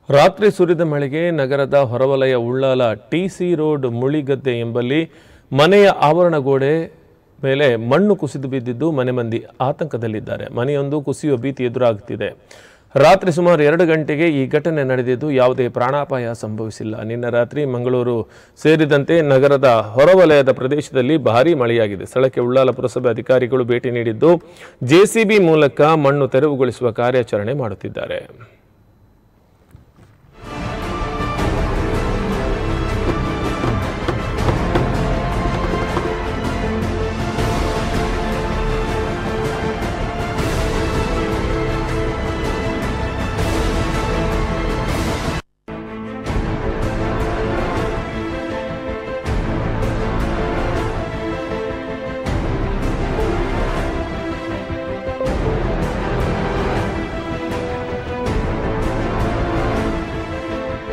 ರಾತ್ರಿ ಸುರಿದ ಮಳೆಗೆ ನಗರದ ಹೊರವಲಯ ಉಳ್ಳಾಲ ಟಿಸಿ ರೋಡ್ ಮುಳಿಗದ್ದೆ ಎಂಬಲ್ಲಿ ಮನೆಯ ಆವರಣ ಗೋಡೆ ಮೇಲೆ ಮಣ್ಣು ಕುಸಿದು ಬಿದ್ದಿದ್ದು ಮನೆ ಮಂದಿ ಆತಂಕದಲ್ಲಿದ್ದಾರೆ. ಮನೆಯೊಂದು ಕುಸಿಯುವ ಭೀತಿ ಎದುರಾಗುತ್ತಿದೆ. ರಾತ್ರಿ ಸುಮಾರು 2 ಗಂಟೆಗೆ ಈ ಘಟನೆ ನಡೆದಿದ್ದು ಯಾವುದೇ ಪ್ರಾಣಾಪಾಯ ಸಂಭವಿಸಿಲ್ಲ. ನಿನ್ನೆ ರಾತ್ರಿ ಮಂಗಳೂರು ಸೇರಿದಂತೆ ನಗರದ ಹೊರವಲಯದ ಪ್ರದೇಶದಲ್ಲಿ ಭಾರೀ ಮಳೆಯಾಗಿದೆ. ಸ್ಥಳಕ್ಕೆ ಉಳ್ಳಾಲ ಪುರಸಭೆ ಅಧಿಕಾರಿಗಳು ಭೇಟಿ ನೀಡಿದ್ದು ಜೆಸಿಬಿ ಮೂಲಕ ಮಣ್ಣು ತೆರವುಗೊಳಿಸುವ ಕಾರ್ಯಾಚರಣೆ ಮಾಡುತ್ತಿದ್ದಾರೆ.